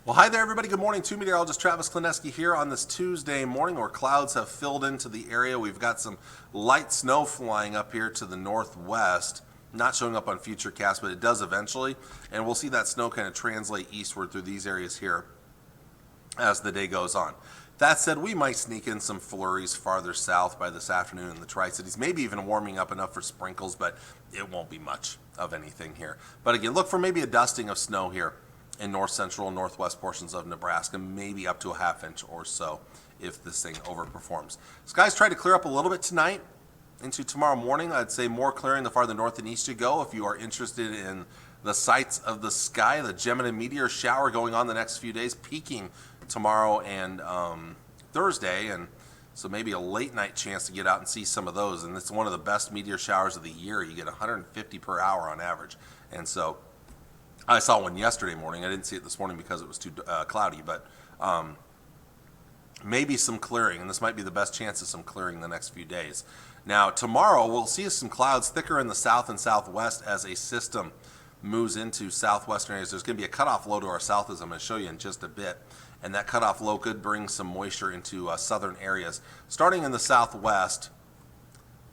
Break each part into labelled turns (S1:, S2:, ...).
S1: Well, hi there, everybody. Good morning. Meteorologist Travis Klineski here on this Tuesday morning where clouds have filled into the area. We've got some light snow flying up here to the northwest, not showing up on Futurecast, but it does eventually. And we'll see that snow kind of translate eastward through these areas here as the day goes on. That said, we might sneak in some flurries farther south by this afternoon in the Tri-Cities, maybe even warming up enough for sprinkles, but it won't be much of anything here. But again, look for maybe a dusting of snow here in north central and northwest portions of Nebraska, maybe up to a half inch or so if this thing overperforms. Skies try to clear up a little bit tonight into tomorrow morning. I'd say more clearing the farther north and east you go. If you are interested in the sights of the sky, the Gemini meteor shower going on the next few days, peaking tomorrow and Thursday, and so maybe a late night chance to get out and see some of those. And it's one of the best meteor showers of the year. You get 150 per hour on average, and so I saw one yesterday morning. I didn't see it this morning because it was too cloudy, but maybe some clearing, and this might be the best chance of some clearing the next few days. Now, tomorrow we'll see some clouds thicker in the south and southwest as a system moves into southwestern areas. There's going to be a cutoff low to our south, as I'm going to show you in just a bit, and that cutoff low could bring some moisture into southern areas, starting in the southwest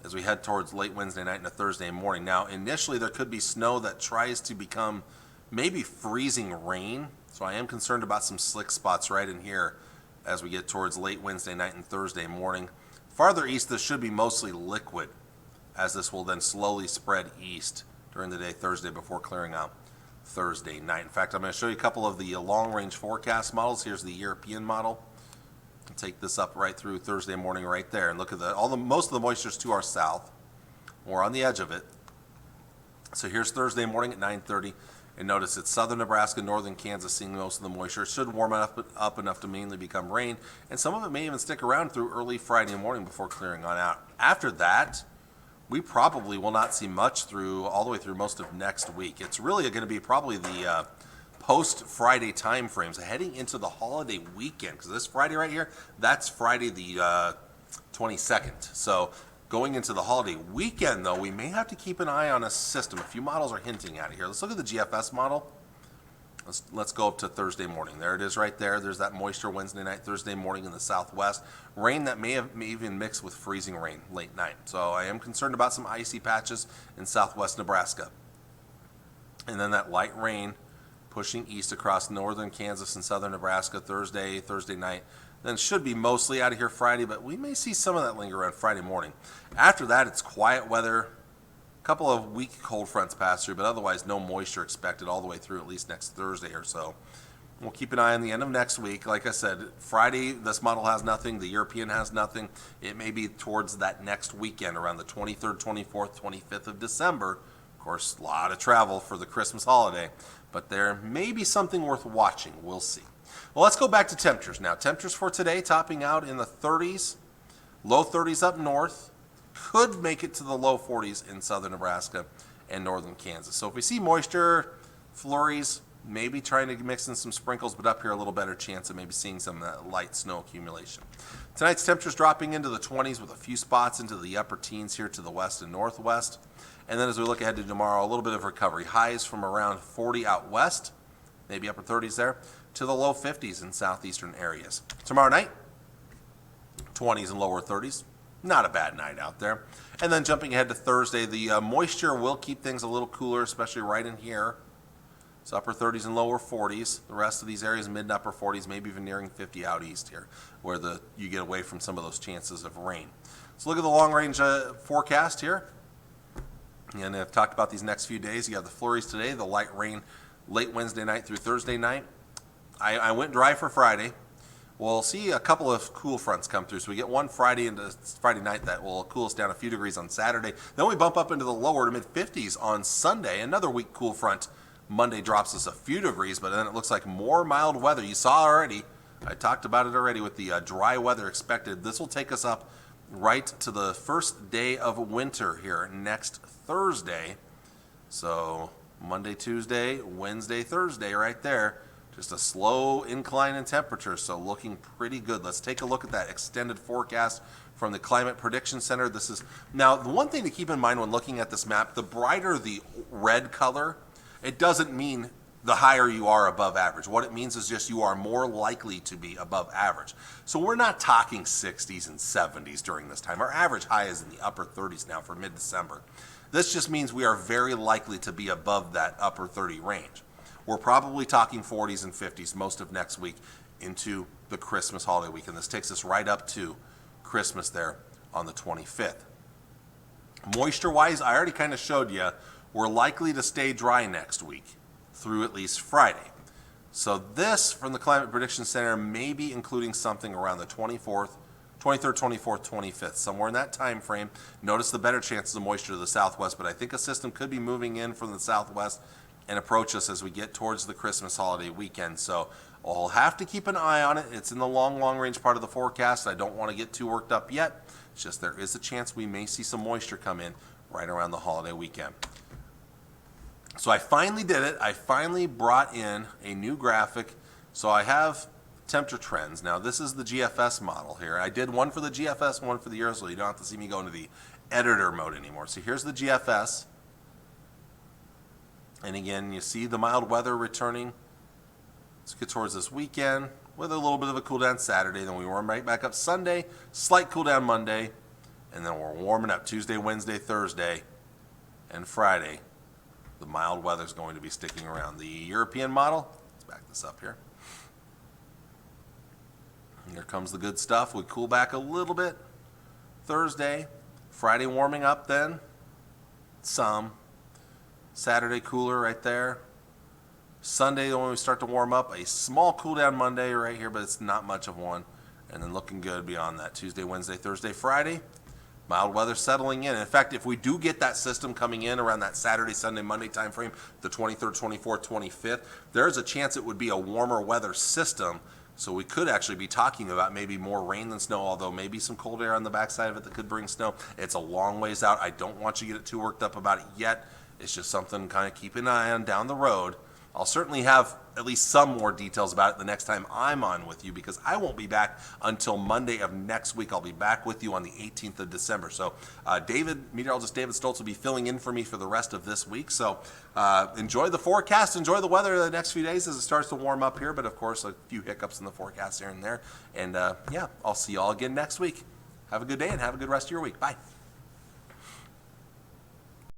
S1: as we head towards late Wednesday night and a Thursday morning. Now, initially there could be snow that tries to become maybe freezing rain, so I am concerned about some slick spots right in here as we get towards late Wednesday night and Thursday morning. Farther east, this should be mostly liquid, as this will then slowly spread east during the day Thursday before clearing out Thursday night. In fact, I'm going to show you a couple of the long-range forecast models. Here's the European model. I'll take this up right through Thursday morning right there, and look at most of the moisture's to our south, or on the edge of it. So here's Thursday morning at 9:30. And notice it's southern Nebraska, northern Kansas seeing most of the moisture. It should warm up enough to mainly become rain, and some of it may even stick around through early Friday morning before clearing on out. After that, we probably will not see much through all the way through most of next week. It's really going to be probably the post-Friday time frames heading into the holiday weekend, because this Friday right here, that's Friday the 22nd. So going into the holiday weekend, though, we may have to keep an eye on a system. A few models are hinting at it here. Let's look at the GFS model. Let's go up to Thursday morning. There it is right there. There's that moisture Wednesday night, Thursday morning in the southwest. Rain that may even mix with freezing rain late night. So I am concerned about some icy patches in southwest Nebraska. And then that light rain pushing east across northern Kansas and southern Nebraska Thursday night. Then it should be mostly out of here Friday, but we may see some of that linger around Friday morning. After that, it's quiet weather. A couple of weak cold fronts pass through, but otherwise no moisture expected all the way through at least next Thursday or so. We'll keep an eye on the end of next week. Like I said, Friday, this model has nothing. The European has nothing. It may be towards that next weekend, around the 23rd, 24th, 25th of December. Of course, a lot of travel for the Christmas holiday, but there may be something worth watching. We'll see. Well, let's go back to temperatures now. Temperatures for today topping out in the 30s, low 30s up north, could make it to the low 40s in southern Nebraska and northern Kansas. So if we see moisture, flurries, maybe trying to mix in some sprinkles, but up here a little better chance of maybe seeing some of that light snow accumulation. Tonight's temperatures dropping into the 20s with a few spots into the upper teens here to the west and northwest. And then as we look ahead to tomorrow, a little bit of recovery. Highs from around 40 out west, maybe upper 30s there, to the low 50s in southeastern areas. Tomorrow night, 20s and lower 30s. Not a bad night out there. And then jumping ahead to Thursday, the moisture will keep things a little cooler, especially right in here. So upper 30s and lower 40s. The rest of these areas, mid and upper 40s, maybe even nearing 50 out east here, where you get away from some of those chances of rain. So look at the long-range forecast here. And I've talked about these next few days. You have the flurries today, the light rain late Wednesday night through Thursday night. I went dry for Friday. We'll see a couple of cool fronts come through. So we get one Friday into Friday night that will cool us down a few degrees on Saturday. Then we bump up into the lower to mid-50s on Sunday. Another weak cool front Monday drops us a few degrees, but then it looks like more mild weather. You saw already, I talked about it already with the dry weather expected. This will take us up right to the first day of winter here next Thursday. So Monday, Tuesday, Wednesday, Thursday right there. Just a slow incline in temperature, so looking pretty good. Let's take a look at that extended forecast from the Climate Prediction Center. This is now the one thing to keep in mind when looking at this map: the brighter the red color, it doesn't mean the higher you are above average. What it means is just you are more likely to be above average. So we're not talking 60s and 70s during this time. Our average high is in the upper 30s now for mid-December. This just means we are very likely to be above that upper 30 range. We're probably talking 40s and 50s most of next week into the Christmas holiday week, and this takes us right up to Christmas there on the 25th. Moisture-wise, I already kind of showed you, we're likely to stay dry next week through at least Friday. So this, from the Climate Prediction Center, may be including something around the 23rd, 24th, 25th, somewhere in that time frame. Notice the better chances of moisture to the southwest, but I think a system could be moving in from the southwest and approach us as we get towards the Christmas holiday weekend. So I'll have to keep an eye on it. It's in the long range part of the forecast. I don't want to get too worked up yet. It's just there is a chance we may see some moisture come in right around the holiday weekend. So I finally did it. I finally brought in a new graphic. So I have temperature trends. Now this is the GFS model here. I did one for the GFS, one for the Euro, so you don't have to see me go into the editor mode anymore. So here's the GFS. And again, you see the mild weather returning. Let's get towards this weekend with a little bit of a cool down Saturday. Then we warm right back up Sunday, slight cool down Monday, and then we're warming up Tuesday, Wednesday, Thursday, and Friday. The mild weather is going to be sticking around. The European model, let's back this up here. And here comes the good stuff. We cool back a little bit Thursday, Friday warming up then, some. Saturday cooler right there. Sunday when we start to warm up, a small cool down Monday right here, but it's not much of one. And then looking good beyond that. Tuesday, Wednesday, Thursday, Friday. Mild weather settling in. In fact, if we do get that system coming in around that Saturday, Sunday, Monday time frame, the 23rd, 24th, 25th, there's a chance it would be a warmer weather system. So we could actually be talking about maybe more rain than snow, although maybe some cold air on the backside of it that could bring snow. It's a long ways out. I don't want you to get too worked up about it yet. It's just something kind of keep an eye on down the road. I'll certainly have at least some more details about it the next time I'm on with you, because I won't be back until Monday of next week. I'll be back with you on the 18th of December. So meteorologist David Stoltz will be filling in for me for the rest of this week. So enjoy the forecast, enjoy the weather the next few days as it starts to warm up here. But of course, a few hiccups in the forecast here and there. And yeah, I'll see you all again next week. Have a good day and have a good rest of your week. Bye.